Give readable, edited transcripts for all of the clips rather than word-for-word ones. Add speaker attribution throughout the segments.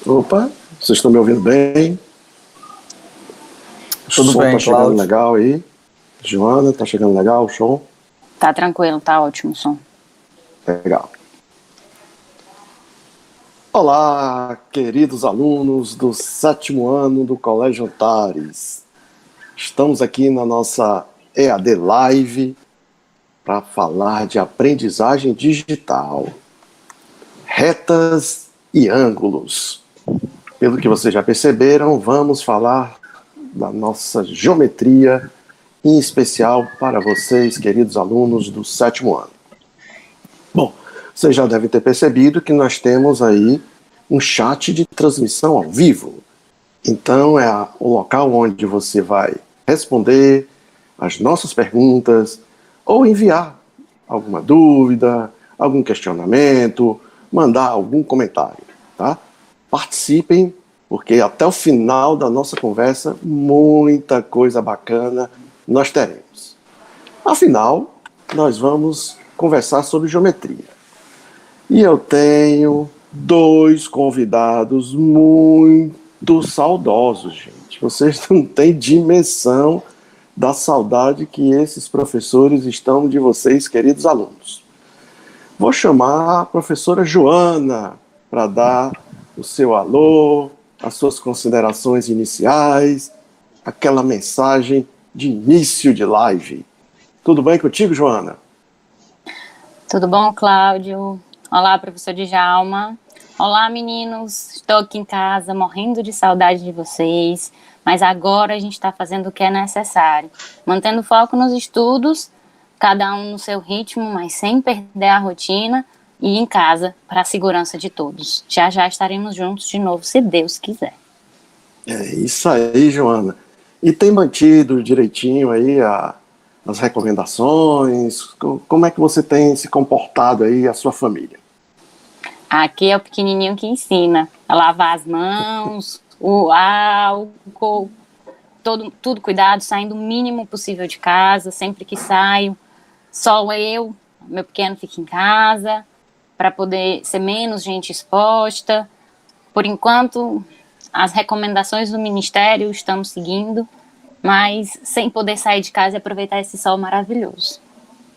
Speaker 1: Opa, vocês estão me ouvindo bem? O
Speaker 2: Tudo
Speaker 1: som tá
Speaker 2: bem,
Speaker 1: chegando
Speaker 2: Cláudio?
Speaker 1: legal aí. Joana, tá chegando legal o som?
Speaker 3: Tá tranquilo, tá ótimo o som.
Speaker 1: Legal. Olá, queridos alunos do sétimo ano do Colégio Antares. Estamos aqui na nossa EAD Live para falar de aprendizagem digital, retas e ângulos. Pelo que vocês já perceberam, vamos falar da nossa geometria, em especial para vocês, queridos alunos do sétimo ano. Bom, vocês já devem ter percebido que nós temos aí um chat de transmissão ao vivo. Então, é o local onde você vai responder as nossas perguntas ou enviar alguma dúvida, algum questionamento, mandar algum comentário, tá? Participem, porque até o final da nossa conversa, muita coisa bacana nós teremos. Afinal, nós vamos conversar sobre geometria. E eu tenho dois convidados muito saudosos, gente. Vocês não têm dimensão da saudade que esses professores estão de vocês, queridos alunos. Vou chamar a professora Joana para dar o seu alô, as suas considerações iniciais, aquela mensagem de início de live. Tudo bem contigo, Joana?
Speaker 3: Tudo bom, Cláudio? Olá, professor Djalma. Olá, meninos. Estou aqui em casa, morrendo de saudade de vocês, mas agora a gente está fazendo o que é necessário, mantendo foco nos estudos, cada um no seu ritmo, mas sem perder a rotina e em casa para a segurança de todos. Já já estaremos juntos de novo, se Deus quiser.
Speaker 1: É isso aí, Joana. E tem mantido direitinho aí as recomendações? Como é que você tem se comportado aí, a sua família?
Speaker 3: Aqui é o pequenininho que ensina a lavar as mãos, o álcool, tudo cuidado, saindo o mínimo possível de casa, sempre que saio. Só eu, meu pequeno fica em casa, para poder ser menos gente exposta. Por enquanto, as recomendações do Ministério estamos seguindo, mas sem poder sair de casa e aproveitar esse sol maravilhoso.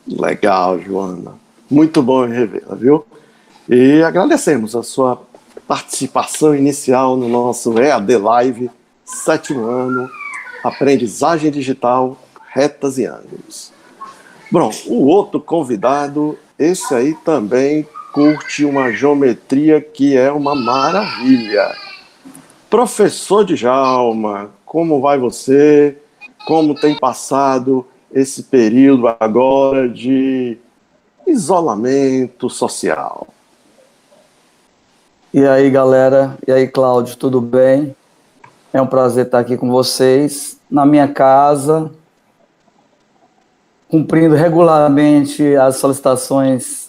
Speaker 1: Legal, Joana. Muito bom revê-la, viu? E agradecemos a sua participação inicial no nosso EAD Live, sétimo ano, aprendizagem digital, retas e ângulos. Bom, o outro convidado, esse aí também curte uma geometria que é uma maravilha. Professor Djalma, como vai você? Como tem passado esse período agora de isolamento social?
Speaker 2: E aí, galera? E aí, Cláudio, tudo bem? É um prazer estar aqui com vocês, na minha casa, cumprindo regularmente as solicitações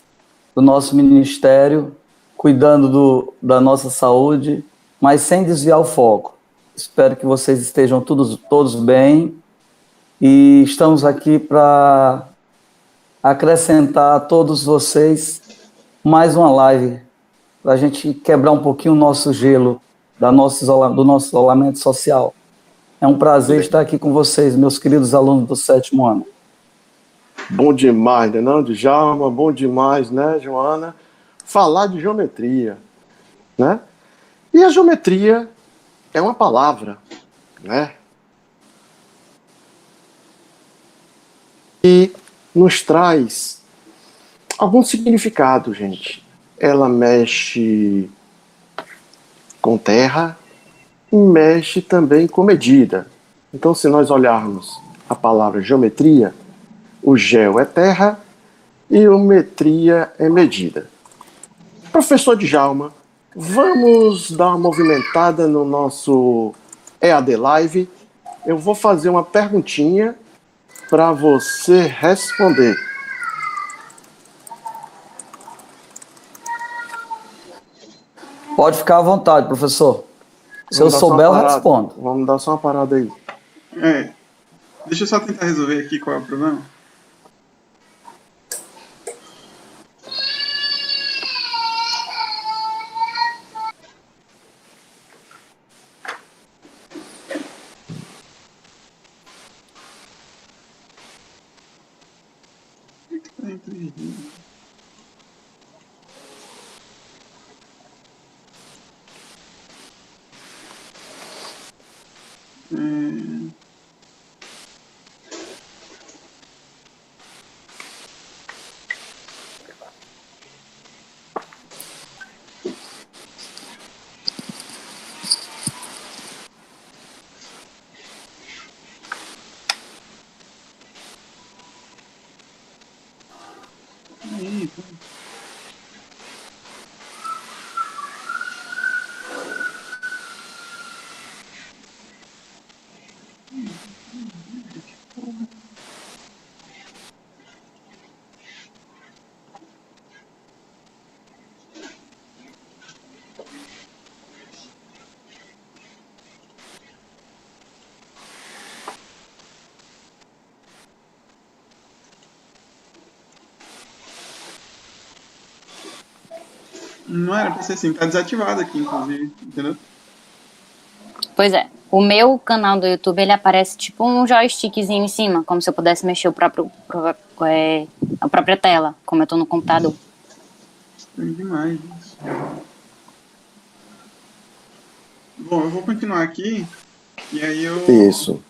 Speaker 2: do nosso ministério, cuidando da nossa saúde, mas sem desviar o foco. Espero que vocês estejam todos bem e estamos aqui para acrescentar a todos vocês mais uma live para a gente quebrar um pouquinho o nosso gelo do nosso isolamento social. É um prazer estar aqui com vocês, meus queridos alunos do sétimo ano.
Speaker 1: Bom demais, né, não, Djalma? Bom demais, né, Joana? Falar de geometria, né? E a geometria é uma palavra, né? E nos traz algum significado, gente. Ela mexe com terra e mexe também com medida. Então, se nós olharmos a palavra geometria, o geo é terra e o metria é medida. Professor Djalma, vamos dar uma movimentada no nosso EAD Live. Eu vou fazer uma perguntinha para você responder.
Speaker 2: Pode ficar à vontade, professor. Se eu souber, eu respondo.
Speaker 1: Vamos dar só uma parada aí.
Speaker 4: Deixa eu só tentar resolver aqui qual é o problema. Não era pra ser assim, tá desativado aqui, inclusive, entendeu?
Speaker 3: Pois é. O meu canal do YouTube, ele aparece tipo um joystickzinho em cima, como se eu pudesse mexer a própria tela, como eu tô no computador.
Speaker 4: Estranho demais isso. Bom, eu vou continuar aqui, e aí eu...
Speaker 1: Isso.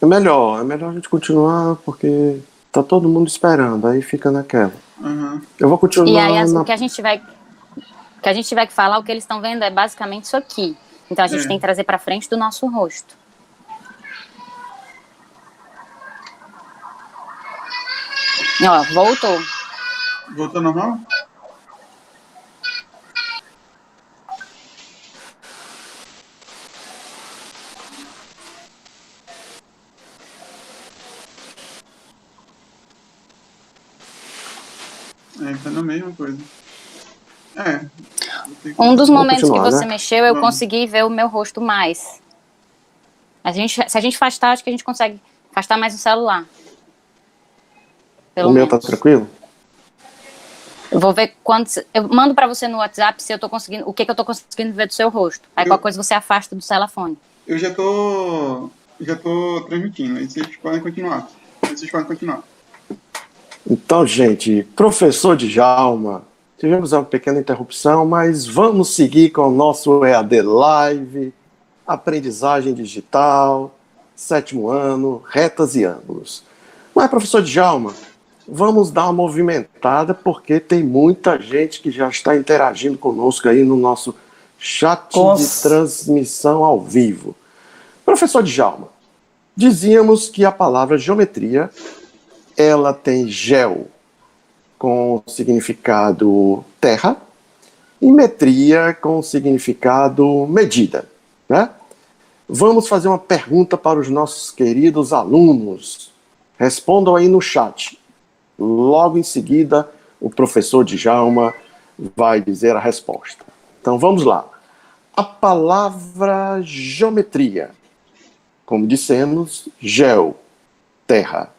Speaker 1: É melhor a gente continuar, porque tá todo mundo esperando, aí fica naquela.
Speaker 4: Uhum.
Speaker 1: Eu vou continuar
Speaker 3: E aí o que a gente tiver que falar, o que eles estão vendo é basicamente isso aqui. Então a gente tem que trazer para frente do nosso rosto. Ó, voltou.
Speaker 4: Voltou normal? Tá na mesma coisa.
Speaker 3: Um dos momentos que você
Speaker 1: né?
Speaker 3: mexeu, eu consegui ver o meu rosto mais. Se a gente afastar, acho que a gente consegue afastar mais o celular.
Speaker 1: O meu tá tranquilo?
Speaker 3: Eu vou ver eu mando pra você no WhatsApp se eu tô conseguindo, o que eu tô conseguindo ver do seu rosto. Aí qualquer coisa você afasta do telefone.
Speaker 4: Eu já tô transmitindo, aí vocês podem continuar.
Speaker 1: Então, gente, professor Djalma, tivemos uma pequena interrupção, mas vamos seguir com o nosso EAD Live, aprendizagem digital, 7º ano, retas e ângulos. Mas, professor Djalma, vamos dar uma movimentada, porque tem muita gente que já está interagindo conosco aí no nosso chat de transmissão ao vivo. Professor Djalma, dizíamos que a palavra geometria, ela tem geo, com significado terra, e metria, com significado medida, né? Vamos fazer uma pergunta para os nossos queridos alunos. Respondam aí no chat. Logo em seguida, o professor Djalma vai dizer a resposta. Então vamos lá. A palavra geometria, como dissemos, geo, terra,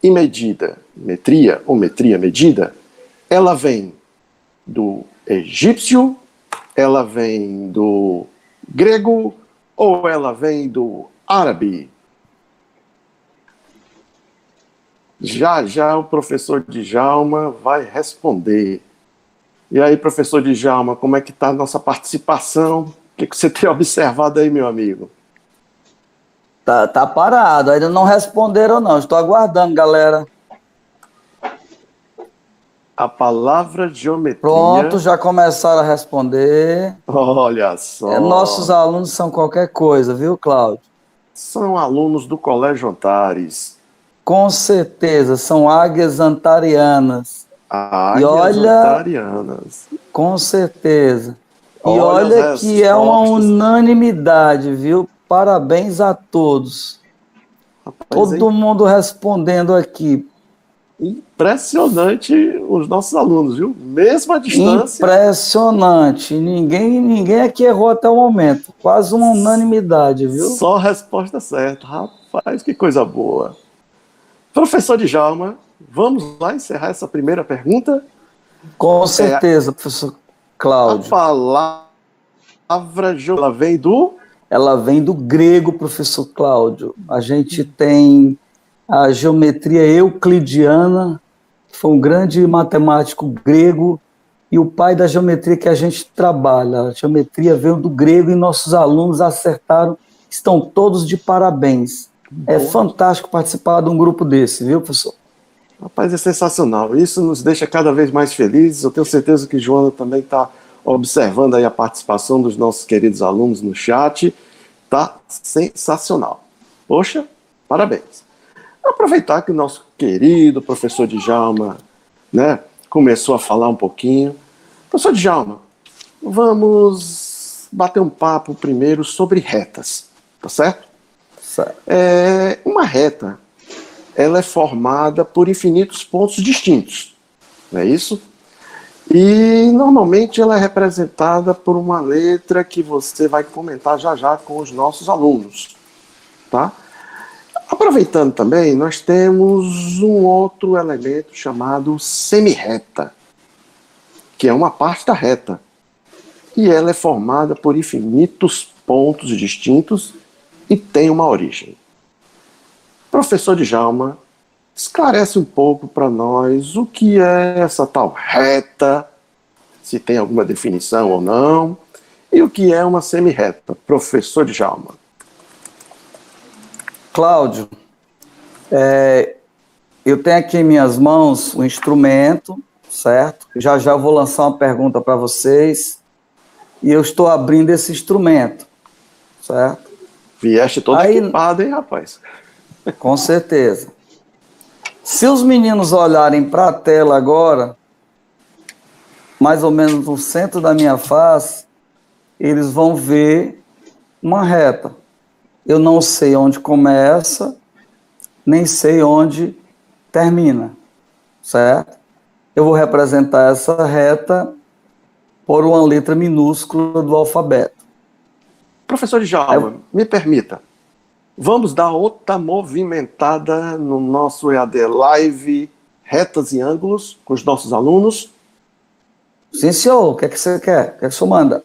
Speaker 1: e medida, metria ou metria, medida, ela vem do egípcio, ela vem do grego ou ela vem do árabe? Já o professor Djalma vai responder. E aí, professor Djalma, como é que está a nossa participação? O que você tem observado aí, meu amigo?
Speaker 2: Tá parado, ainda não responderam não, estou aguardando, galera.
Speaker 1: A palavra geometria...
Speaker 2: Pronto, já começaram a responder.
Speaker 1: Olha só.
Speaker 2: Nossos alunos são qualquer coisa, viu, Cláudio?
Speaker 1: São alunos do Colégio Antares.
Speaker 2: Com certeza, são águias antarianas.
Speaker 1: Águias antarianas.
Speaker 2: Com certeza. E olha que é uma unanimidade, viu? Parabéns a todos. Rapaz, todo mundo respondendo aqui.
Speaker 1: Impressionante os nossos alunos, viu? Mesmo à distância.
Speaker 2: Impressionante. Ninguém aqui errou até o momento. Quase uma unanimidade, viu?
Speaker 1: Só a resposta certa. Rapaz, que coisa boa. Professor Djalma, vamos lá encerrar essa primeira pergunta?
Speaker 2: Com certeza, professor Cláudio.
Speaker 1: A palavra ela vem do...
Speaker 2: Ela vem do grego, professor Cláudio. A gente tem a geometria euclidiana, que foi um grande matemático grego e o pai da geometria que a gente trabalha. A geometria veio do grego e nossos alunos acertaram, estão todos de parabéns. É fantástico participar de um grupo desse, viu, professor?
Speaker 1: Rapaz, é sensacional. Isso nos deixa cada vez mais felizes. Eu tenho certeza que Joana também está observando aí a participação dos nossos queridos alunos no chat. Tá sensacional. Poxa, parabéns. Aproveitar que o nosso querido professor Djalma, né, começou a falar um pouquinho. Professor Djalma, vamos bater um papo primeiro sobre retas, tá certo?
Speaker 2: Certo.
Speaker 1: Uma reta, ela é formada por infinitos pontos distintos, não é isso? E normalmente ela é representada por uma letra que você vai comentar já já com os nossos alunos, tá? Aproveitando também, nós temos um outro elemento chamado semirreta, que é uma parte da reta. E ela é formada por infinitos pontos distintos e tem uma origem. Professor Djalma, esclarece um pouco para nós o que é essa tal reta, se tem alguma definição ou não, e o que é uma semirreta. Professor Djalma.
Speaker 2: Cláudio, eu tenho aqui em minhas mãos um instrumento, certo? Já já vou lançar uma pergunta para vocês e eu estou abrindo esse instrumento, certo?
Speaker 1: Vieste todo equipado, hein, rapaz?
Speaker 2: Com certeza. Se os meninos olharem para a tela agora, mais ou menos no centro da minha face, eles vão ver uma reta. Eu não sei onde começa, nem sei onde termina, certo? Eu vou representar essa reta por uma letra minúscula do alfabeto.
Speaker 1: Professor Djalma, me permita, vamos dar outra movimentada no nosso EAD Live Retas e Ângulos com os nossos alunos?
Speaker 2: Sim, senhor. O que é que você quer? O que é que o senhor manda?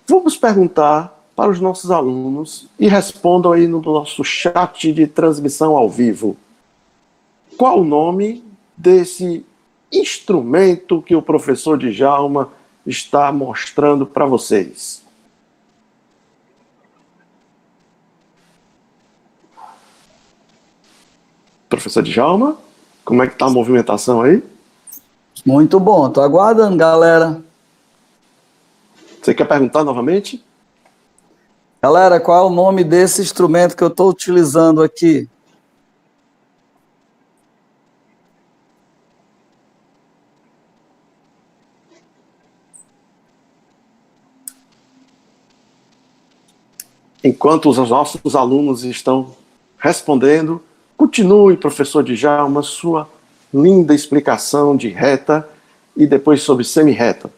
Speaker 1: Vamos perguntar para os nossos alunos e respondam aí no nosso chat de transmissão ao vivo. Qual o nome desse instrumento que o professor Djalma está mostrando para vocês? Professor Djalma, como é que está a movimentação aí?
Speaker 2: Muito bom, estou aguardando, galera.
Speaker 1: Você quer perguntar novamente?
Speaker 2: Galera, qual é o nome desse instrumento que eu estou utilizando aqui?
Speaker 1: Enquanto os nossos alunos estão respondendo, continue, professor Djalma, sua linda explicação de reta e depois sobre semirreta.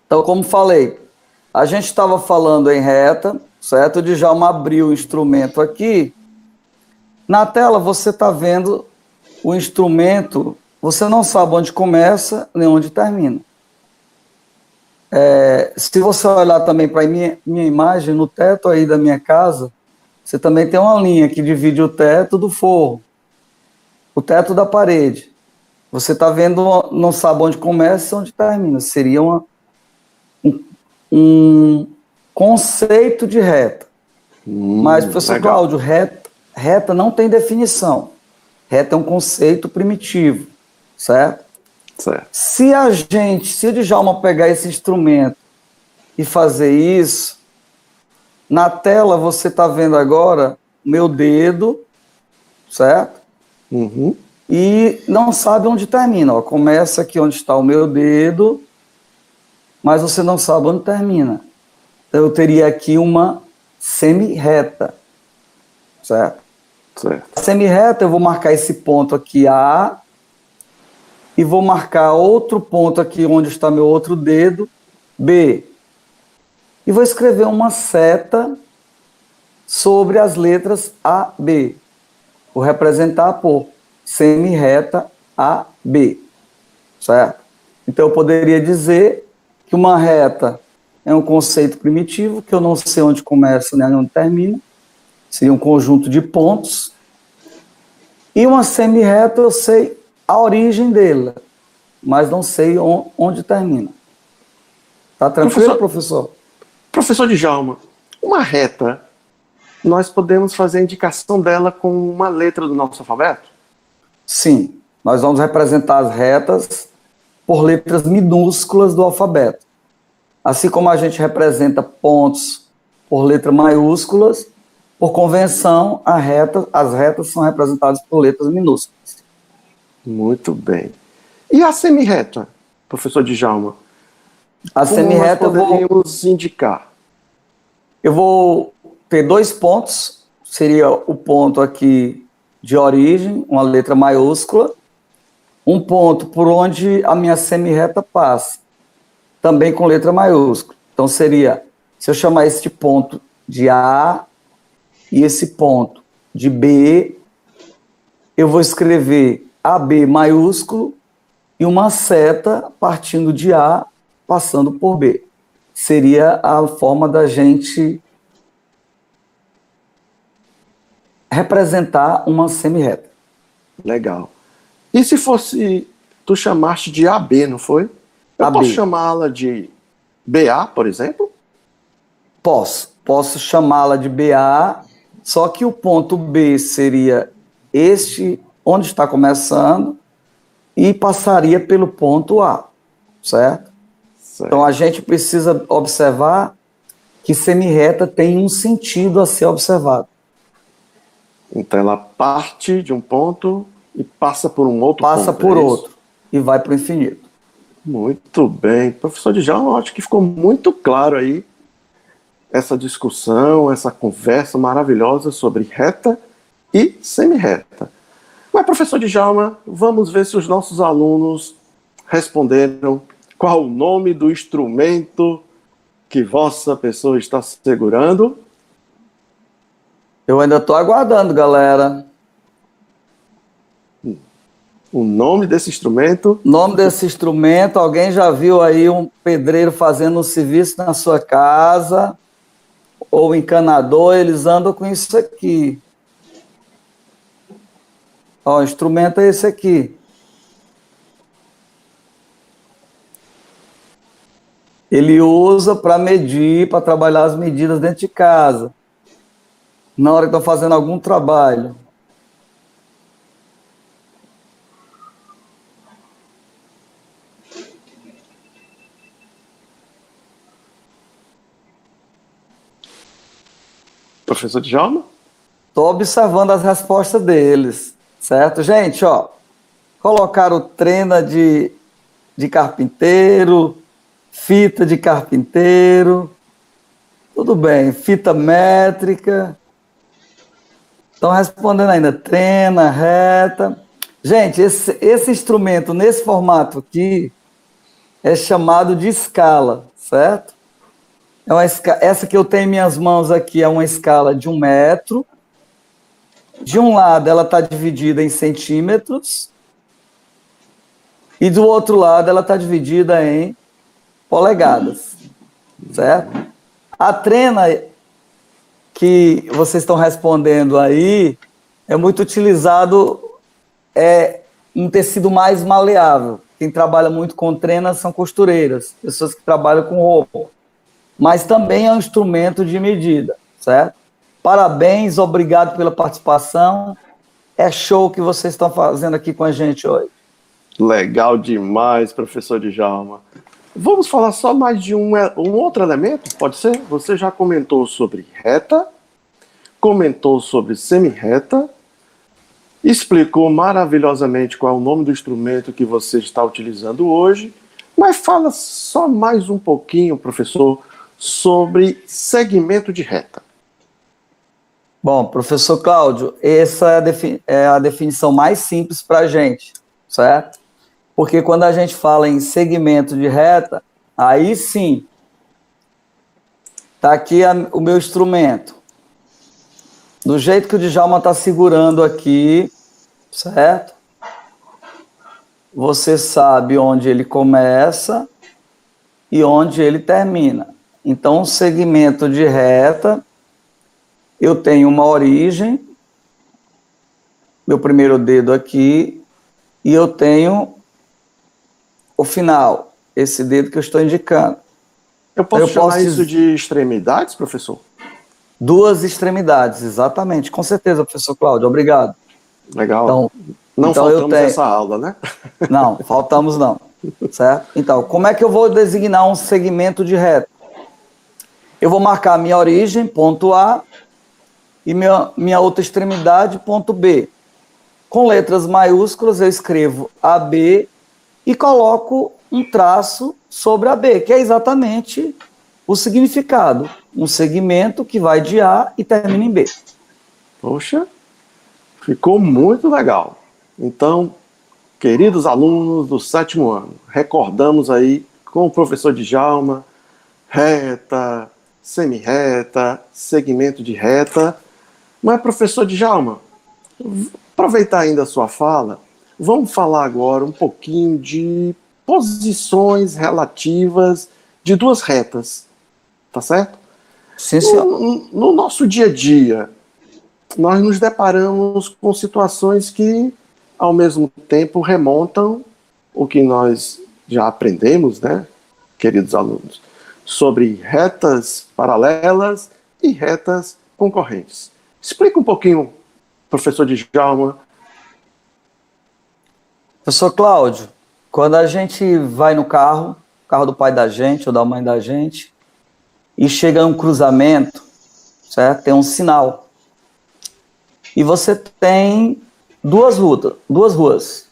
Speaker 2: Então, como falei, a gente estava falando em reta, certo? O Djalma abriu o instrumento aqui. Na tela você está vendo o instrumento, você não sabe onde começa nem onde termina. Se você olhar também para a minha imagem, no teto aí da minha casa, você também tem uma linha que divide o teto do forro, o teto da parede. Você está vendo, não sabe onde começa e onde termina. Seria um conceito de reta. Mas, professor
Speaker 1: legal.
Speaker 2: Cláudio, reta não tem definição. Reta é um conceito primitivo, certo?
Speaker 1: Certo.
Speaker 2: Se o Djalma pegar esse instrumento e fazer isso, na tela você está vendo agora meu dedo, certo?
Speaker 1: Uhum.
Speaker 2: E não sabe onde termina. Ó, começa aqui onde está o meu dedo, mas você não sabe onde termina. Então, eu teria aqui uma semirreta, certo?
Speaker 1: Certo.
Speaker 2: Semirreta, eu vou marcar esse ponto aqui A, e vou marcar outro ponto aqui onde está meu outro dedo, B. E vou escrever uma seta sobre as letras A, B. Vou representar por semirreta AB, certo? Então eu poderia dizer que uma reta é um conceito primitivo, que eu não sei onde começa nem onde termina, seria um conjunto de pontos, E uma semi-reta eu sei a origem dela, mas não sei onde termina. Tá tranquilo, professor?
Speaker 1: Professor Djalma, uma reta, nós podemos fazer a indicação dela com uma letra do nosso alfabeto?
Speaker 2: Sim, nós vamos representar as retas por letras minúsculas do alfabeto. Assim como a gente representa pontos por letras maiúsculas, por convenção, as retas são representadas por letras minúsculas.
Speaker 1: Muito bem. E a semi-reta, professor Djalma?
Speaker 2: A semi-reta
Speaker 1: nós poderíamos indicar?
Speaker 2: Eu vou ter 2 pontos, seria o ponto aqui de origem, uma letra maiúscula, um ponto por onde a minha semi-reta passa, também com letra maiúscula. Então seria, se eu chamar este ponto de A e esse ponto de B, eu vou escrever AB maiúsculo e uma seta partindo de A, passando por B. Seria a forma da gente representar uma semi-reta.
Speaker 1: Legal. E se fosse, tu chamaste de AB, não foi? Eu
Speaker 2: AB.
Speaker 1: posso chamá-la de BA, por exemplo?
Speaker 2: Posso chamá-la de BA, só que o ponto B seria este, onde está começando, e passaria pelo ponto A, certo? Então a gente precisa observar que semi-reta tem um sentido a ser observado.
Speaker 1: Então ela parte de um ponto e passa por um outro ponto.
Speaker 2: Passa por outro e vai para o infinito.
Speaker 1: Muito bem. Professor Djalma, eu acho que ficou muito claro aí essa discussão, essa conversa maravilhosa sobre reta e semi-reta. Mas, professor Djalma, vamos ver se os nossos alunos responderam qual o nome do instrumento que vossa pessoa está segurando.
Speaker 2: Eu ainda estou aguardando, galera.
Speaker 1: O nome desse instrumento?
Speaker 2: Nome desse instrumento, alguém já viu aí um pedreiro fazendo um serviço na sua casa, ou um encanador, eles andam com isso aqui. Ó, o instrumento é esse aqui. Ele usa para medir, para trabalhar as medidas dentro de casa, na hora que está fazendo algum trabalho.
Speaker 1: Professor Djalma?
Speaker 2: Estou observando as respostas deles, certo? Gente, ó, colocaram trena de carpinteiro, fita de carpinteiro, tudo bem, fita métrica. Estão respondendo ainda, trena, reta. Gente, esse instrumento, nesse formato aqui, é chamado de escala, certo? Essa que eu tenho em minhas mãos aqui é uma escala de 1 metro. De um lado, ela está dividida em centímetros. E do outro lado, ela está dividida em polegadas, certo? A trena que vocês estão respondendo aí é muito utilizado um tecido mais maleável. Quem trabalha muito com trena são costureiras, pessoas que trabalham com roupa. Mas também é um instrumento de medida, certo? Parabéns, obrigado pela participação. É show que vocês estão fazendo aqui com a gente hoje.
Speaker 1: Legal demais, professor Djalma. Vamos falar só mais de um outro elemento, pode ser? Você já comentou sobre reta, comentou sobre semi-reta, explicou maravilhosamente qual é o nome do instrumento que você está utilizando hoje, mas fala só mais um pouquinho, professor, sobre segmento de reta.
Speaker 2: Bom, professor Cláudio, essa é a definição mais simples para a gente, certo? Porque quando a gente fala em segmento de reta, aí sim, está aqui o meu instrumento. Do jeito que o Djalma está segurando aqui, certo? Você sabe onde ele começa e onde ele termina. Então, o segmento de reta, eu tenho uma origem meu primeiro dedo aqui e eu tenho o final, esse dedo que eu estou indicando.
Speaker 1: Eu posso chamar isso de extremidades, professor?
Speaker 2: Duas extremidades, exatamente. Com certeza, professor Cláudio, obrigado.
Speaker 1: Legal.
Speaker 2: Então,
Speaker 1: não faltamos essa aula, né?
Speaker 2: Não, faltamos não. Certo? Então, como é que eu vou designar um segmento de reta? Eu vou marcar minha origem, ponto A, e minha outra extremidade, ponto B. Com letras maiúsculas, eu escrevo AB e coloco um traço sobre a B, que é exatamente o significado. Um segmento que vai de A e termina em B.
Speaker 1: Poxa, ficou muito legal. Então, queridos alunos do 7º ano, recordamos aí com o professor Djalma, reta, semi-reta, segmento de reta. Mas, professor Djalma, aproveitar ainda a sua fala, vamos falar agora um pouquinho de posições relativas de duas retas, tá certo?
Speaker 2: Sim, senhor.
Speaker 1: No nosso dia a dia, nós nos deparamos com situações que, ao mesmo tempo, remontam o que nós já aprendemos, né, queridos alunos, sobre retas paralelas e retas concorrentes. Explica um pouquinho, professor Djalma.
Speaker 2: Professor Cláudio, quando a gente vai no carro do pai da gente ou da mãe da gente, e chega um cruzamento, certo? Tem um sinal. E você tem duas ruas.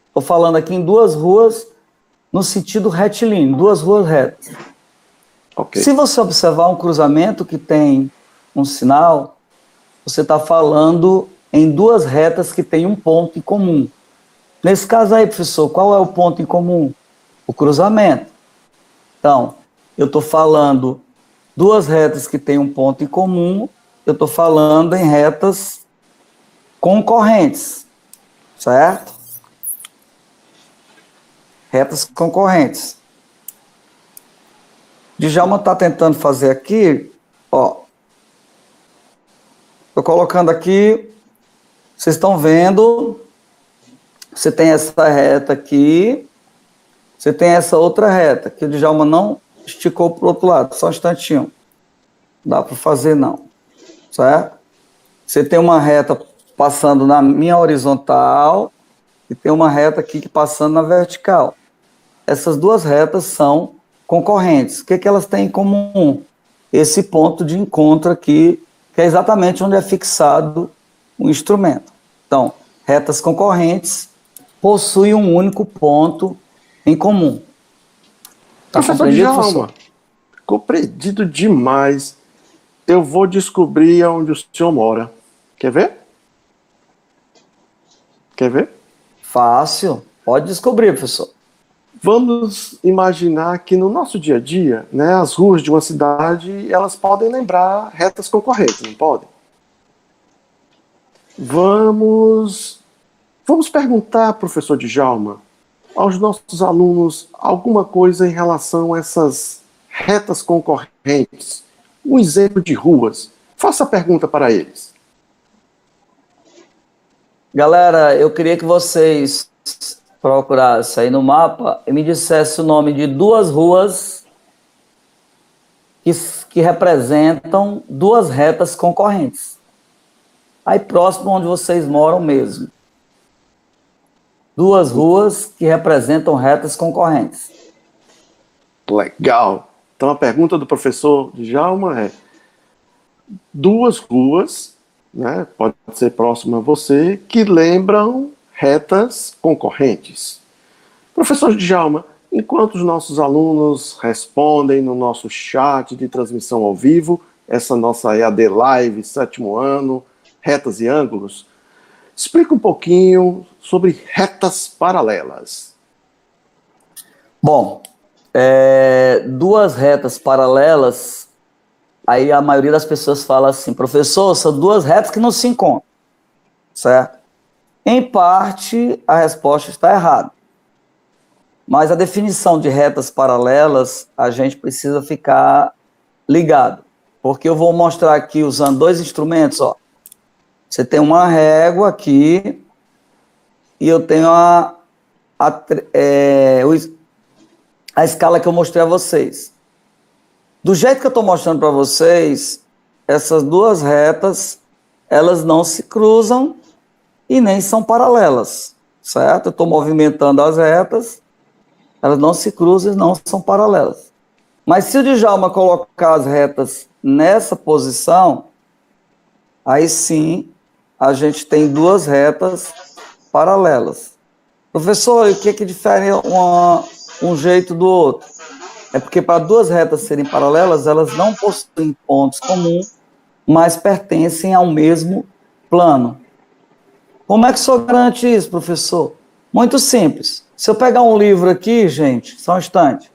Speaker 2: Estou falando aqui em duas ruas no sentido retilíneo, duas ruas retas.
Speaker 1: Okay.
Speaker 2: Se você observar um cruzamento que tem um sinal, você está falando em duas retas que têm um ponto em comum. Nesse caso aí, professor, qual é o ponto em comum? O cruzamento. Então, eu estou falando duas retas que têm um ponto em comum, eu estou falando em retas concorrentes, certo? Retas concorrentes. Djalma está tentando fazer aqui, ó. Estou colocando aqui, vocês estão vendo, você tem essa reta aqui, você tem essa outra reta, que o Djalma não esticou para o outro lado, só um instantinho. Não dá para fazer não, certo? Você tem uma reta passando na minha horizontal e tem uma reta aqui passando na vertical. Essas duas retas são concorrentes. O que elas têm em comum? Esse ponto de encontro aqui, que é exatamente onde é fixado o instrumento. Então, retas concorrentes possuem um único ponto em comum. Tá compreendido, professor?
Speaker 1: Compreendido demais. Eu vou descobrir onde o senhor mora. Quer ver? Quer ver?
Speaker 2: Fácil. Pode descobrir, professor.
Speaker 1: Vamos imaginar que no nosso dia a dia, né, as ruas de uma cidade, elas podem lembrar retas concorrentes, não podem? Vamos perguntar, professor Djalma, aos nossos alunos alguma coisa em relação a essas retas concorrentes. Um exemplo de ruas. Faça a pergunta para eles.
Speaker 2: Galera, eu queria que vocês procurassem aí no mapa e me dissessem o nome de duas ruas que representam duas retas concorrentes. Aí próximo onde vocês moram mesmo. Duas ruas que representam retas concorrentes.
Speaker 1: Legal. Então a pergunta do professor Djalma é: duas ruas, né, pode ser próximo a você, que lembram retas concorrentes. Professor Djalma, enquanto os nossos alunos respondem no nosso chat de transmissão ao vivo, essa nossa EAD Live, 7º ano, retas e ângulos, explica um pouquinho sobre retas paralelas.
Speaker 2: Bom, duas retas paralelas, aí a maioria das pessoas fala assim: professor, são duas retas que não se encontram, certo? Em parte, a resposta está errada. Mas a definição de retas paralelas, a gente precisa ficar ligado. Porque eu vou mostrar aqui usando dois instrumentos, ó. Você tem uma régua aqui e eu tenho a escala que eu mostrei a vocês. Do jeito que eu estou mostrando para vocês, essas duas retas, elas não se cruzam e nem são paralelas, certo? Eu estou movimentando as retas, elas não se cruzam e não são paralelas. Mas se o Djalma colocar as retas nessa posição, aí sim a gente tem duas retas paralelas. Professor, e o que difere um jeito do outro? É porque para duas retas serem paralelas, elas não possuem pontos comuns, mas pertencem ao mesmo plano. Como é que o senhor garante isso, professor? Muito simples. Se eu pegar um livro aqui, gente, só um instante.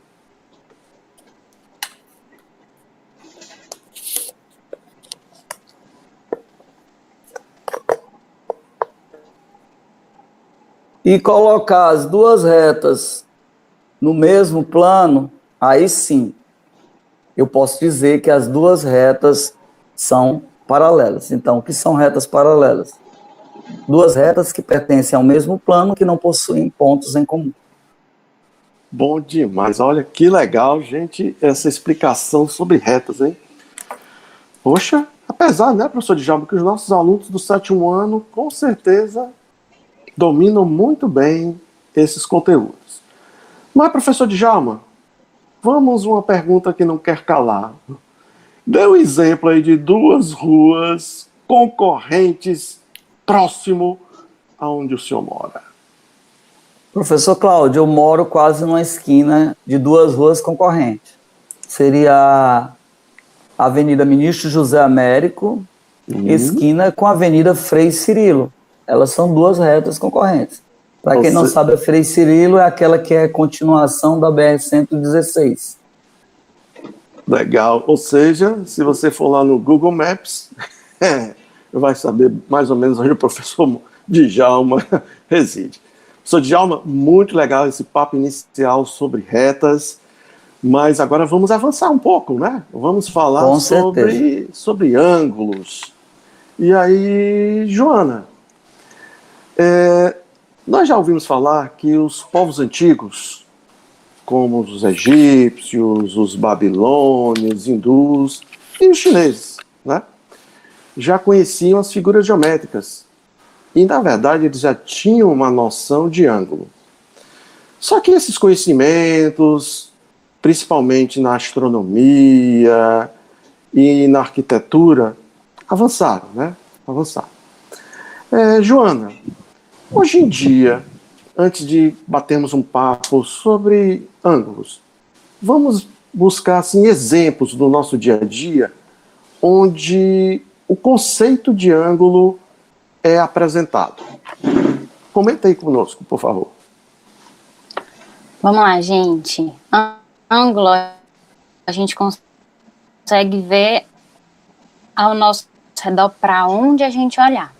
Speaker 2: E colocar as duas retas no mesmo plano, aí sim, eu posso dizer que as duas retas são paralelas. Então, o que são retas paralelas? Duas retas que pertencem ao mesmo plano, que não possuem pontos em comum.
Speaker 1: Bom demais. Olha que legal, gente, essa explicação sobre retas, hein? Poxa, apesar, né, professor Djalma, que os nossos alunos do 7º ano, com certeza, dominam muito bem esses conteúdos. Mas, professor Djalma, vamos uma pergunta que não quer calar. Dê um exemplo aí de duas ruas concorrentes próximo aonde o senhor mora.
Speaker 2: Professor Cláudio, eu moro quase numa esquina de duas ruas concorrentes. Seria a Avenida Ministro José Américo, esquina com a Avenida Frei Cirilo. Elas são duas retas concorrentes. Para quem não sabe, a Frei Cirilo é aquela que é continuação da BR-116.
Speaker 1: Legal. Ou seja, se você for lá no Google Maps, vai saber mais ou menos onde o professor Djalma reside. Professor Djalma, muito legal esse papo inicial sobre retas, mas agora vamos avançar um pouco, né? Vamos falar sobre ângulos. E aí, Joana, nós já ouvimos falar que os povos antigos, como os egípcios, os babilônios, os hindus e os chineses, né, já conheciam as figuras geométricas. E, na verdade, eles já tinham uma noção de ângulo. Só que esses conhecimentos, principalmente na astronomia e na arquitetura, avançaram, né? Avançaram. Joana, hoje em dia, antes de batermos um papo sobre ângulos, vamos buscar assim, exemplos do nosso dia a dia onde o conceito de ângulo é apresentado. Comenta aí conosco, por favor.
Speaker 3: Vamos lá, gente. Ângulo, a gente consegue ver ao nosso redor para onde a gente olhar.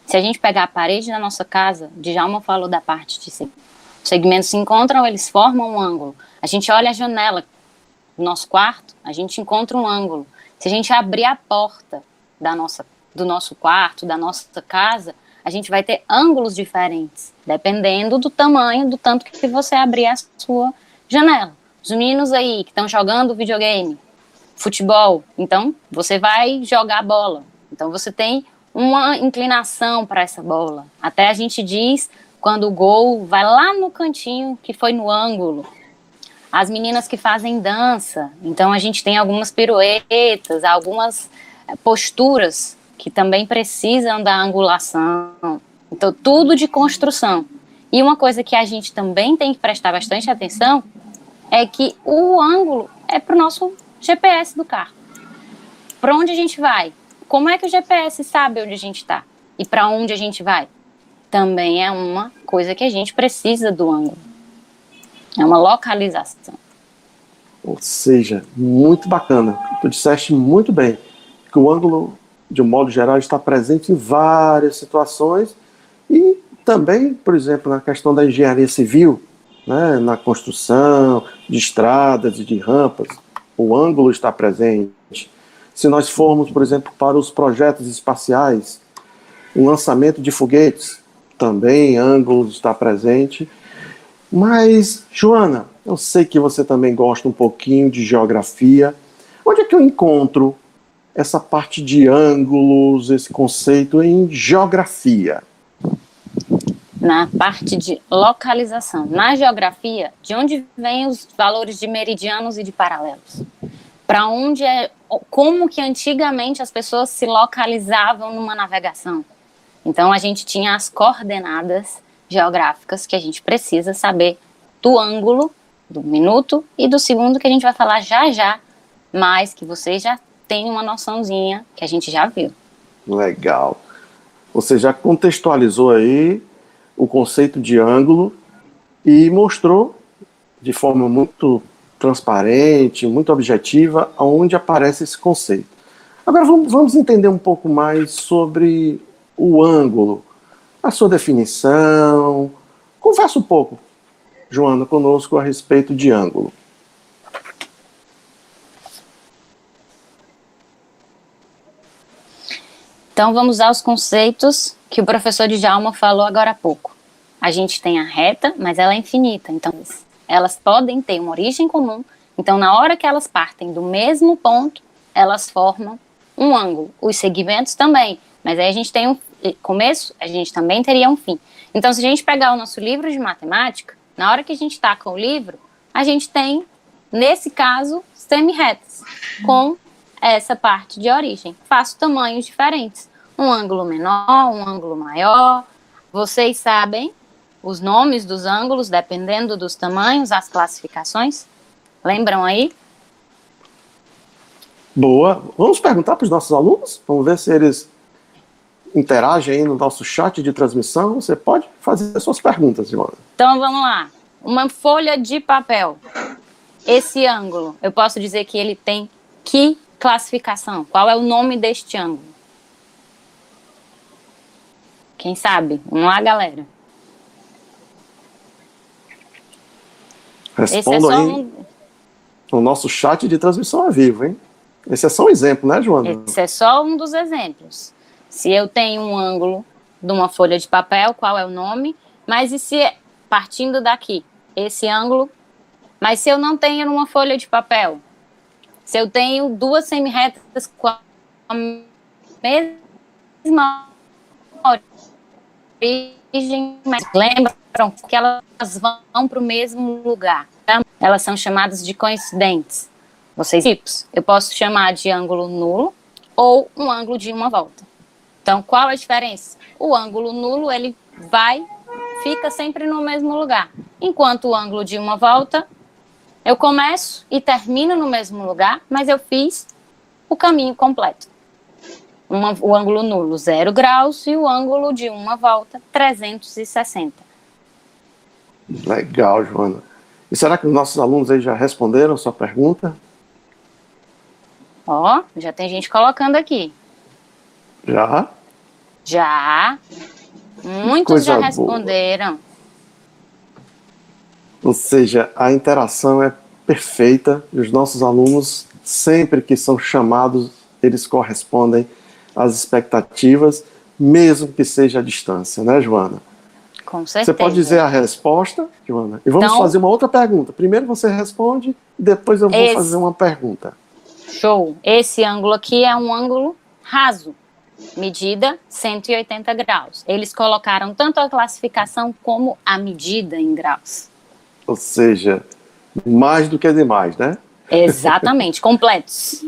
Speaker 3: Se a gente pegar a parede da nossa casa, Djalma falou da parte de cima. Os segmentos se encontram, eles formam um ângulo. A gente olha a janela do nosso quarto, a gente encontra um ângulo. Se a gente abrir a porta do nosso quarto, da nossa casa, a gente vai ter ângulos diferentes, dependendo do tamanho, do tanto que você abrir a sua janela. Os meninos aí que estão jogando videogame, futebol, então você vai jogar bola. Então você tem uma inclinação para essa bola. Até a gente diz quando o gol vai lá no cantinho, que foi no ângulo. As meninas que fazem dança, então a gente tem algumas piruetas, algumas posturas que também precisam da angulação. Então, tudo de construção. E uma coisa que a gente também tem que prestar bastante atenção é que o ângulo é para o nosso GPS do carro. Para onde a gente vai? Como é que o GPS sabe onde a gente está? E para onde a gente vai? Também é uma coisa que a gente precisa do ângulo. É uma localização.
Speaker 1: Ou seja, muito bacana. Tu disseste muito bem que o ângulo, de um modo geral, está presente em várias situações e também, por exemplo, na questão da engenharia civil, né, na construção de estradas e de rampas, o ângulo está presente. Se nós formos, por exemplo, para os projetos espaciais, o lançamento de foguetes, também ângulos está presente. Mas, Joana, eu sei que você também gosta um pouquinho de geografia. Onde é que eu encontro essa parte de ângulos, esse conceito em geografia?
Speaker 3: Na parte de localização. Na geografia, de onde vêm os valores de meridianos e de paralelos? Para onde como que antigamente as pessoas se localizavam numa navegação? Então, a gente tinha as coordenadas geográficas que a gente precisa saber do ângulo, do minuto e do segundo, que a gente vai falar já já, mas que vocês já têm uma noçãozinha que a gente já viu.
Speaker 1: Legal. Você já contextualizou aí o conceito de ângulo e mostrou de forma muito transparente, muito objetiva, onde aparece esse conceito. Agora vamos entender um pouco mais sobre o ângulo, a sua definição. Conversa um pouco, Joana, conosco a respeito de ângulo.
Speaker 3: Então, vamos usar os conceitos que o professor Djalma falou agora há pouco. A gente tem a reta, mas ela é infinita, então elas podem ter uma origem comum. Então, na hora que elas partem do mesmo ponto, elas formam um ângulo. Os segmentos também, mas aí a gente tem um começo, a gente também teria um fim. Então, se a gente pegar o nosso livro de matemática, na hora que a gente taca o livro, a gente tem, nesse caso, semi-retas, com essa parte de origem. Faço tamanhos diferentes. Um ângulo menor, um ângulo maior. Vocês sabem os nomes dos ângulos, dependendo dos tamanhos, as classificações? Lembram aí?
Speaker 1: Boa. Vamos perguntar para os nossos alunos? Vamos ver se eles interagem aí no nosso chat de transmissão. Você pode fazer as suas perguntas, Joana.
Speaker 3: Então, vamos lá. Uma folha de papel. Esse ângulo, eu posso dizer que ele tem que classificação? Qual é o nome deste ângulo? Quem sabe? Vamos lá, galera.
Speaker 1: Respondam aí no nosso chat de transmissão ao vivo, hein? Esse é só um exemplo, né, Joana?
Speaker 3: Esse é só um dos exemplos. Se eu tenho um ângulo de uma folha de papel, qual é o nome? Mas e se, partindo daqui, esse ângulo... Mas se eu não tenho numa folha de papel, se eu tenho duas semi-retas com a mesma origem, mas lembram que elas vão para o mesmo lugar. Tá? Elas são chamadas de coincidentes. Vocês tipos, eu posso chamar de ângulo nulo ou um ângulo de uma volta. Então, qual a diferença? O ângulo nulo, ele fica sempre no mesmo lugar. Enquanto o ângulo de uma volta, eu começo e termino no mesmo lugar, mas eu fiz o caminho completo. O ângulo nulo, 0 graus, e o ângulo de uma volta, 360.
Speaker 1: Legal, Joana. E será que os nossos alunos aí já responderam a sua pergunta?
Speaker 3: Ó, já tem gente colocando aqui.
Speaker 1: Já?
Speaker 3: Já. Muitos já responderam.
Speaker 1: Boa. Ou seja, a interação é perfeita e os nossos alunos, sempre que são chamados, eles correspondem às expectativas, mesmo que seja à distância, né, Joana?
Speaker 3: Com certeza.
Speaker 1: Você pode dizer a resposta, Joana? E vamos fazer uma outra pergunta. Primeiro você responde e depois eu vou fazer uma pergunta.
Speaker 3: Show. Esse ângulo aqui é um ângulo raso, medida 180 graus. Eles colocaram tanto a classificação como a medida em graus.
Speaker 1: Ou seja, mais do que demais, né?
Speaker 3: Exatamente, completos.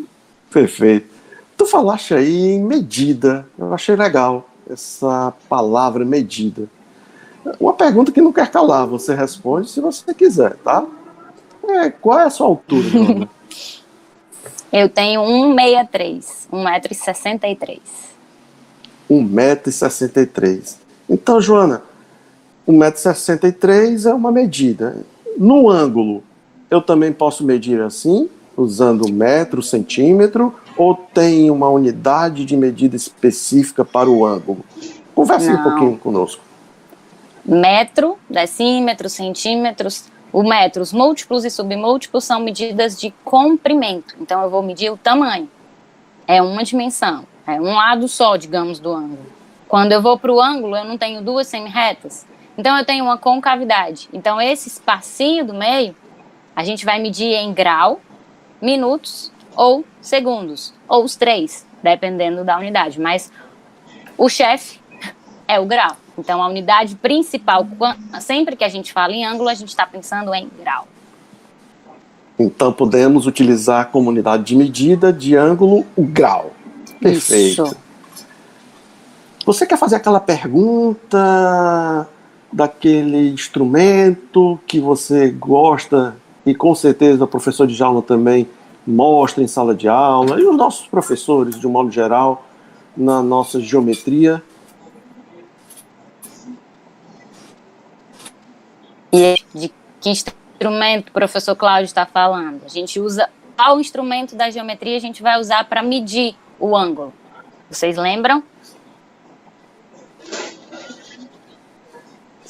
Speaker 1: Perfeito. Tu falaste aí em medida. Eu achei legal essa palavra medida. Uma pergunta que não quer calar. Você responde se você quiser, tá? Qual é a sua altura, Joana?
Speaker 3: Eu tenho 1,63, 1,63 m.
Speaker 1: 1,63 m. Então, Joana, 1,63 m é uma medida. No ângulo, eu também posso medir assim, usando metro, centímetro, ou tem uma unidade de medida específica para o ângulo? Converse um pouquinho conosco.
Speaker 3: Metro, decímetros, centímetros. O metro, os múltiplos e submúltiplos são medidas de comprimento. Então, eu vou medir o tamanho. É uma dimensão. É um lado só, digamos, do ângulo. Quando eu vou para o ângulo, eu não tenho duas semi-retas. Então, eu tenho uma concavidade. Então, esse espacinho do meio, a gente vai medir em grau, minutos ou segundos, ou os três, dependendo da unidade. Mas o chefe é o grau. Então, a unidade principal, sempre que a gente fala em ângulo, a gente está pensando em grau.
Speaker 1: Então, podemos utilizar como unidade de medida de ângulo o grau. Perfeito.
Speaker 3: Isso.
Speaker 1: Você quer fazer aquela pergunta daquele instrumento que você gosta e com certeza o professor Djalma também mostra em sala de aula e os nossos professores, de um modo geral, na nossa geometria?
Speaker 3: E de que instrumento o professor Cláudio está falando? A gente usa qual instrumento da geometria a gente vai usar para medir o ângulo? Vocês lembram?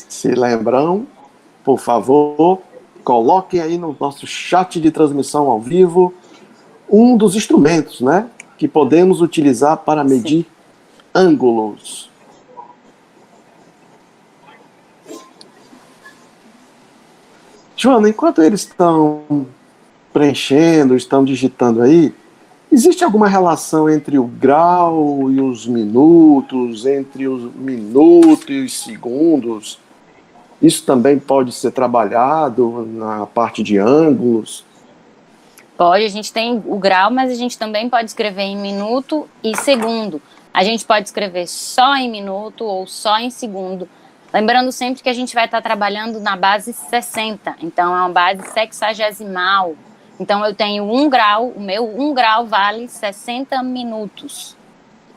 Speaker 1: Se lembram, por favor, coloquem aí no nosso chat de transmissão ao vivo um dos instrumentos, né, que podemos utilizar para medir ângulos. Joana, enquanto eles estão preenchendo, estão digitando aí, existe alguma relação entre o grau e os minutos, entre os minutos e os segundos? Isso também pode ser trabalhado na parte de ângulos?
Speaker 3: Pode, a gente tem o grau, mas a gente também pode escrever em minuto e segundo. A gente pode escrever só em minuto ou só em segundo. Lembrando sempre que a gente vai estar trabalhando na base 60, então é uma base sexagesimal. Então eu tenho 1 grau, o meu 1 grau vale 60 minutos.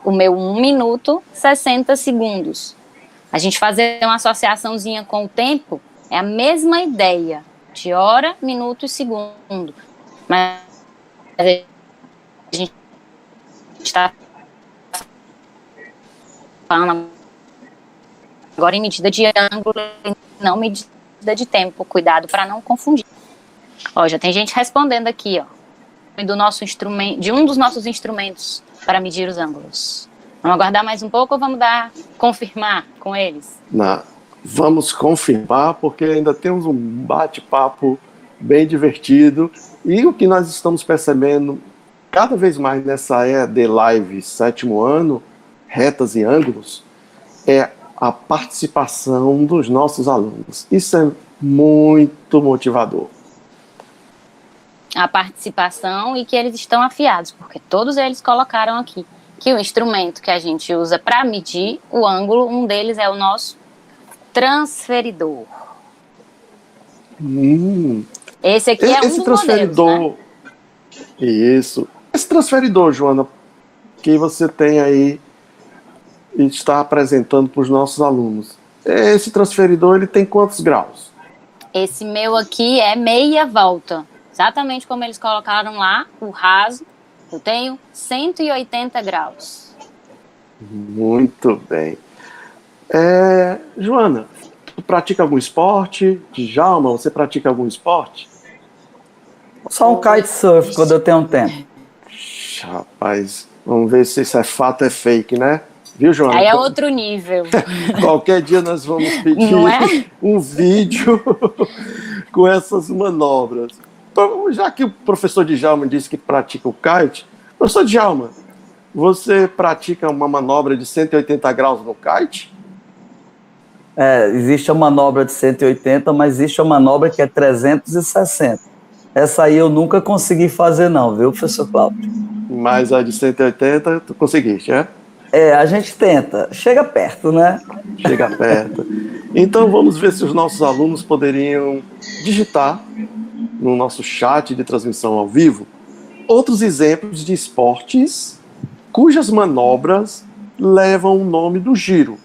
Speaker 3: O meu 1 minuto, 60 segundos. A gente fazer uma associaçãozinha com o tempo é a mesma ideia, de hora, minuto e segundo. Mas a gente está falando agora em medida de ângulo e não medida de tempo. Cuidado para não confundir. Ó, já tem gente respondendo aqui, ó, do nosso instrumento, de um dos nossos instrumentos para medir os ângulos. Vamos aguardar mais um pouco ou vamos confirmar com eles?
Speaker 1: Não, vamos confirmar, porque ainda temos um bate-papo bem divertido. E o que nós estamos percebendo cada vez mais nessa EAD Live 7º ano, retas e ângulos, é a participação dos nossos alunos. Isso é muito motivador.
Speaker 3: A participação e que eles estão afiados, porque todos eles colocaram aqui que o instrumento que a gente usa para medir o ângulo, um deles é o nosso transferidor. Esse aqui é um dos
Speaker 1: transferidor,
Speaker 3: modelos, né?
Speaker 1: Isso. Esse transferidor, Joana, que você tem aí e está apresentando para os nossos alunos, esse transferidor, ele tem quantos graus?
Speaker 3: Esse meu aqui é meia volta. Exatamente como eles colocaram lá, o raso, eu tenho 180 graus.
Speaker 1: Muito bem. Joana, tu pratica algum esporte? Djalma, você pratica algum esporte?
Speaker 2: Só um kitesurf quando eu tenho um tempo.
Speaker 1: Rapaz, vamos ver se isso é fato ou é fake, né? Viu, Joana?
Speaker 3: Aí é outro nível.
Speaker 1: Qualquer dia nós vamos pedir um vídeo com essas manobras. Então, já que o professor Djalma disse que pratica o kite, professor Djalma, você pratica uma manobra de 180 graus no kite?
Speaker 2: Existe a manobra de 180, mas existe a manobra que é 360. Essa aí eu nunca consegui fazer não, viu, professor Cláudio?
Speaker 1: Mas a de 180 tu conseguiste, é?
Speaker 2: A gente tenta. Chega perto, né?
Speaker 1: Chega perto. Então vamos ver se os nossos alunos poderiam digitar no nosso chat de transmissão ao vivo outros exemplos de esportes cujas manobras levam o nome do giro.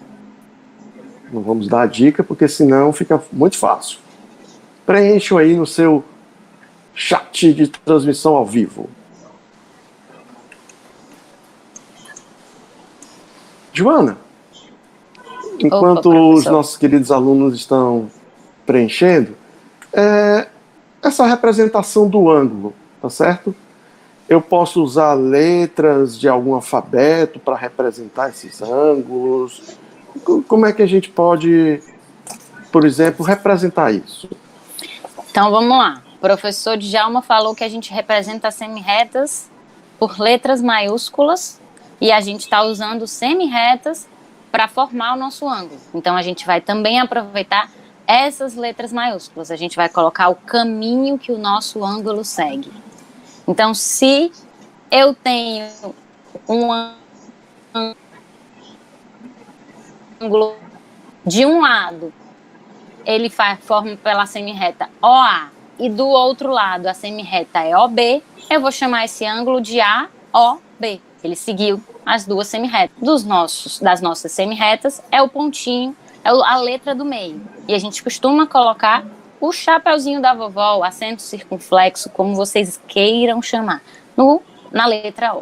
Speaker 1: Não vamos dar a dica, porque senão fica muito fácil. Preencham aí no seu chat de transmissão ao vivo. Joana, enquanto os nossos queridos alunos estão preenchendo, essa representação do ângulo, tá certo? eu posso usar letras de algum alfabeto para representar esses ângulos? Como é que a gente pode, por exemplo, representar isso?
Speaker 3: Então vamos lá. O professor Djalma falou que a gente representa as semi-retas por letras maiúsculas e a gente está usando semi-retas para formar o nosso ângulo. Então a gente vai também aproveitar essas letras maiúsculas. A gente vai colocar o caminho que o nosso ângulo segue. Então, se eu tenho um ângulo de um lado, ele forma pela semi-reta OA, e do outro lado a semi-reta é OB, eu vou chamar esse ângulo de AOB. Ele seguiu as duas semi-retas. Das nossas semi-retas é o pontinho, é a letra do meio. E a gente costuma colocar o chapeuzinho da vovó, o acento circunflexo, como vocês queiram chamar, na letra O.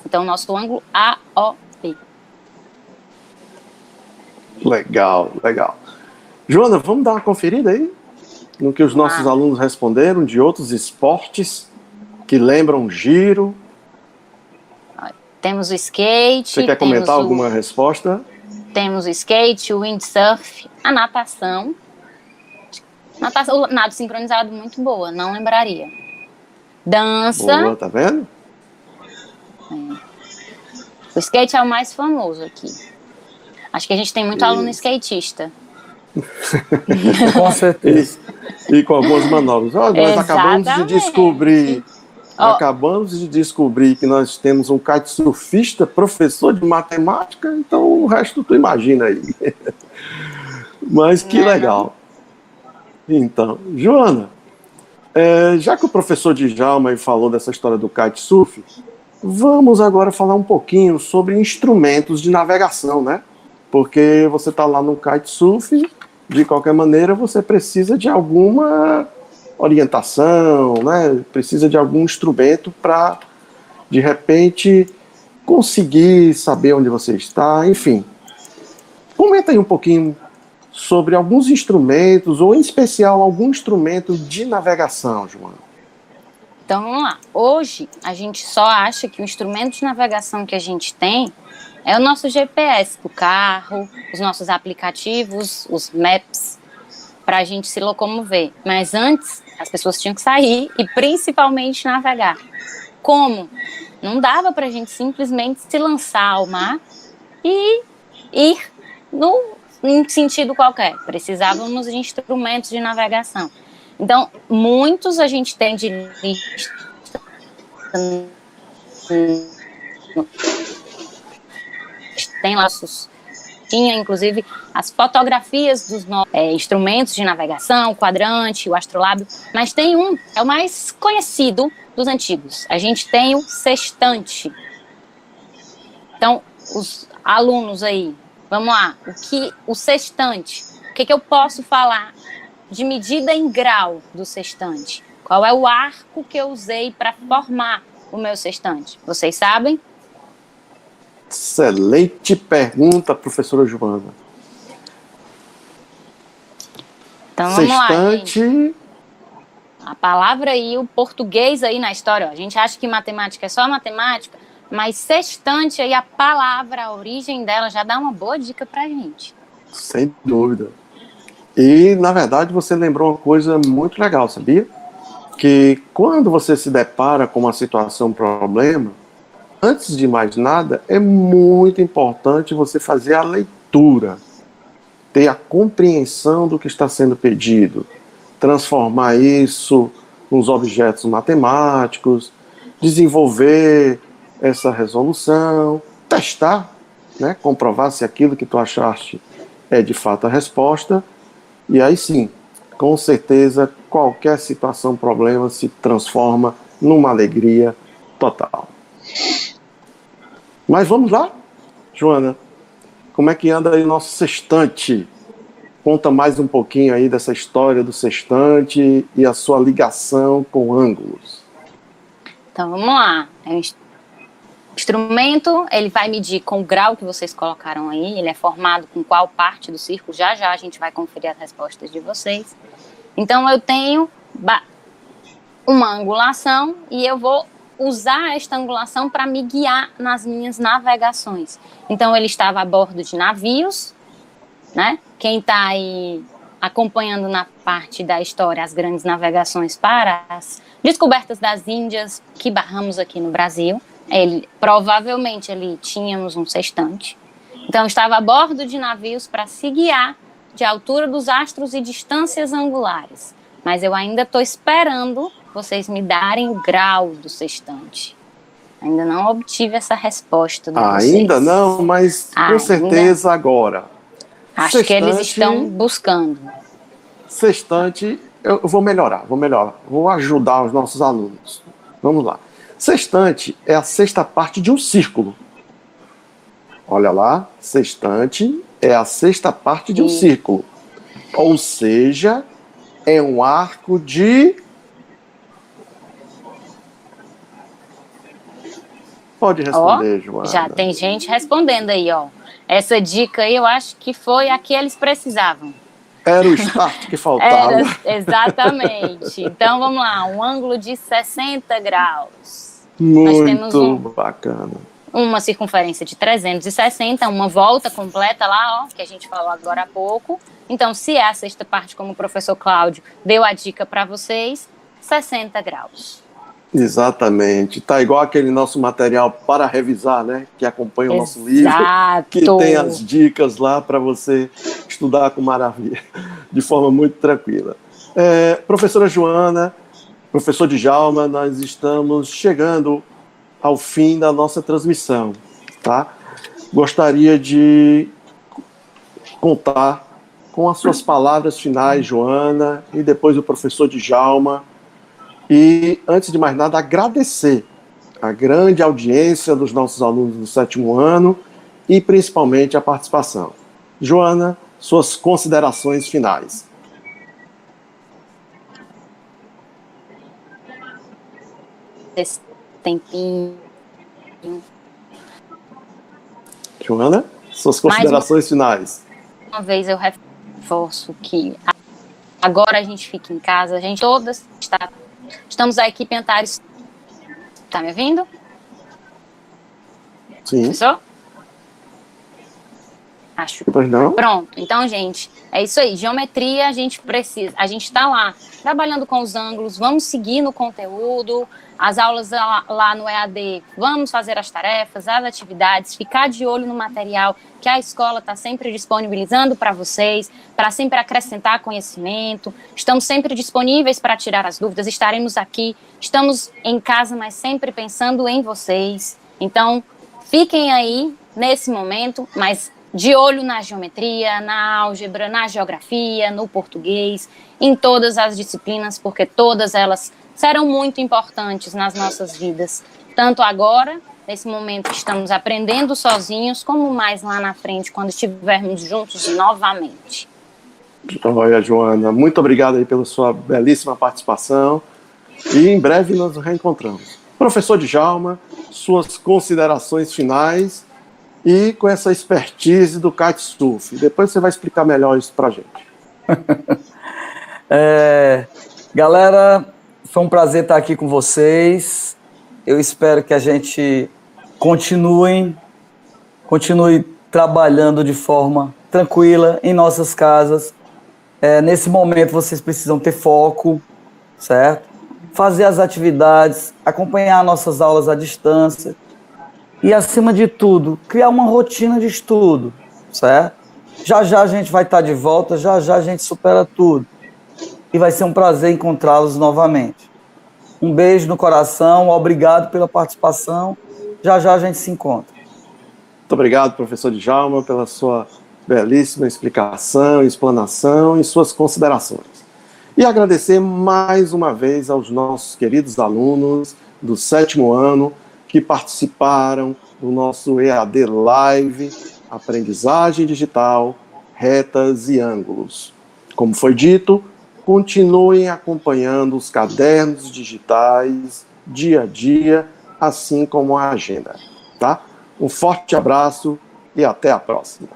Speaker 3: Então, nosso ângulo AOB.
Speaker 1: Legal, legal. Joana, vamos dar uma conferida aí no que os nossos alunos responderam de outros esportes que lembram giro.
Speaker 3: Temos o skate.
Speaker 1: Você quer comentar alguma resposta?
Speaker 3: Temos o skate, o windsurf, a natação. O nado sincronizado, muito boa, não lembraria. Dança.
Speaker 1: Boa, tá vendo?
Speaker 3: O skate é o mais famoso aqui. Acho que a gente tem muito aluno skatista.
Speaker 2: Com certeza.
Speaker 1: E com algumas manobras. Nós acabamos de descobrir que nós temos um kitesurfista, professor de matemática, então o resto tu imagina aí. Mas que legal. Então, Joana, já que o professor Djalma falou dessa história do kitesurf, vamos agora falar um pouquinho sobre instrumentos de navegação, né? Porque você está lá no kitesurf, de qualquer maneira você precisa de alguma orientação, né? Precisa de algum instrumento para, de repente, conseguir saber onde você está, enfim. Comenta aí um pouquinho sobre alguns instrumentos, ou em especial algum instrumento de navegação, Joana.
Speaker 3: Então vamos lá. Hoje a gente só acha que o instrumento de navegação que a gente tem é o nosso GPS do carro, os nossos aplicativos, os maps, para a gente se locomover. Mas antes, as pessoas tinham que sair e principalmente navegar. Como? Não dava para a gente simplesmente se lançar ao mar e ir em sentido qualquer. Precisávamos de instrumentos de navegação. Então, muitos a gente tem de lista. Tem laços. Tinha, inclusive, as fotografias dos instrumentos de navegação, o quadrante, o astrolábio. Mas tem é o mais conhecido dos antigos. A gente tem o sextante. Então, os alunos aí, vamos lá. O sextante, o que eu posso falar de medida em grau do sextante? Qual é o arco que eu usei para formar o meu sextante? Vocês sabem?
Speaker 1: Excelente pergunta, professora Joana.
Speaker 3: Então vamos
Speaker 1: sextante...
Speaker 3: lá, gente. A palavra aí, o português aí na história, ó, a gente acha que matemática é só matemática, mas sextante aí, a palavra, a origem dela já dá uma boa dica pra gente.
Speaker 1: Sem dúvida. E, na verdade, você lembrou uma coisa muito legal, sabia? Que quando você se depara com uma situação, um problema, antes de mais nada, é muito importante você fazer a leitura, ter a compreensão do que está sendo pedido, transformar isso nos objetos matemáticos, desenvolver essa resolução, testar, né, comprovar se aquilo que tu achaste é de fato a resposta, e aí sim, com certeza, qualquer situação, problema se transforma numa alegria total. Mas vamos lá, Joana, como é que anda aí o nosso sextante? Conta mais um pouquinho aí dessa história do sextante e a sua ligação com ângulos.
Speaker 3: Então vamos lá. Instrumento, ele vai medir com o grau que vocês colocaram aí, ele é formado com qual parte do círculo, já a gente vai conferir as respostas de vocês. Então eu tenho uma angulação e eu vou usar esta angulação para me guiar nas minhas navegações. Então, ele estava a bordo de navios, né? Quem está aí acompanhando na parte da história as grandes navegações para as descobertas das Índias que barramos aqui no Brasil, provavelmente ali tínhamos um sextante. Então, estava a bordo de navios para se guiar de altura dos astros e distâncias angulares. Mas eu ainda estou esperando vocês me darem o grau do sextante. Ainda não obtive essa resposta de vocês.
Speaker 1: Ainda não, mas com certeza agora.
Speaker 3: Acho que eles estão buscando.
Speaker 1: Sextante, eu vou melhorar. Vou ajudar os nossos alunos. Vamos lá. Sextante é a sexta parte de um círculo. Olha lá, sextante é a sexta parte de um círculo. Ou seja, é um arco de... Pode responder, Joana.
Speaker 3: Já tem gente respondendo aí, ó. Essa dica aí eu acho que foi a que eles precisavam.
Speaker 1: Era o start que faltava.
Speaker 3: Exatamente. Então vamos lá, um ângulo de 60 graus.
Speaker 1: Muito bacana.
Speaker 3: Uma circunferência de 360, uma volta completa lá, ó, que a gente falou agora há pouco. Então, se é a sexta parte, como o professor Cláudio deu a dica para vocês, 60 graus.
Speaker 1: Exatamente. Tá igual aquele nosso material para revisar, né? Que acompanha o nosso livro. Que tem as dicas lá para você estudar com maravilha, de forma muito tranquila. Professora Joana, professor Djalma, nós estamos chegando ao fim da nossa transmissão, tá? Gostaria de contar com as suas palavras finais, Joana, e depois o professor Djalma. E, antes de mais nada, agradecer a grande audiência dos nossos alunos do 7º ano e, principalmente, a participação. Joana, suas considerações finais.
Speaker 3: Esse tempinho.
Speaker 1: Joana, suas considerações finais.
Speaker 3: Uma vez eu reforço que agora a gente fica em casa, a gente todas estamos a equipe Antares. Tá me ouvindo?
Speaker 1: Sim.
Speaker 3: Professor? Acho.
Speaker 1: Pois não?
Speaker 3: Pronto. Então, gente, é isso aí. Geometria, a gente está lá trabalhando com os ângulos, vamos seguir no conteúdo, as aulas lá no EAD, vamos fazer as tarefas, as atividades, ficar de olho no material que a escola está sempre disponibilizando para vocês, para sempre acrescentar conhecimento. Estamos sempre disponíveis para tirar as dúvidas, estaremos aqui, estamos em casa, mas sempre pensando em vocês. Então, fiquem aí nesse momento, mas de olho na geometria, na álgebra, na geografia, no português, em todas as disciplinas, porque todas elas serão muito importantes nas nossas vidas, tanto agora, nesse momento que estamos aprendendo sozinhos, como mais lá na frente, quando estivermos juntos novamente.
Speaker 1: Olha, Joana, muito obrigado aí pela sua belíssima participação e em breve nós nos reencontramos. Professor Djalma, suas considerações finais e com essa expertise do kitesurf. Depois você vai explicar melhor isso pra gente.
Speaker 2: Galera, foi um prazer estar aqui com vocês. Eu espero que a gente continue trabalhando de forma tranquila em nossas casas. Nesse momento vocês precisam ter foco, certo? Fazer as atividades, acompanhar nossas aulas à distância e, acima de tudo, criar uma rotina de estudo, certo? Já já a gente vai estar de volta, já já a gente supera tudo. E vai ser um prazer encontrá-los novamente. Um beijo no coração, obrigado pela participação. Já já a gente se encontra.
Speaker 1: Muito obrigado, professor Djalma, pela sua belíssima explicação, explanação e suas considerações. E agradecer mais uma vez aos nossos queridos alunos do 7º ano que participaram do nosso EAD Live, Aprendizagem Digital, Retas e Ângulos. Como foi dito, continuem acompanhando os cadernos digitais dia a dia, assim como a agenda, tá? Um forte abraço e até a próxima.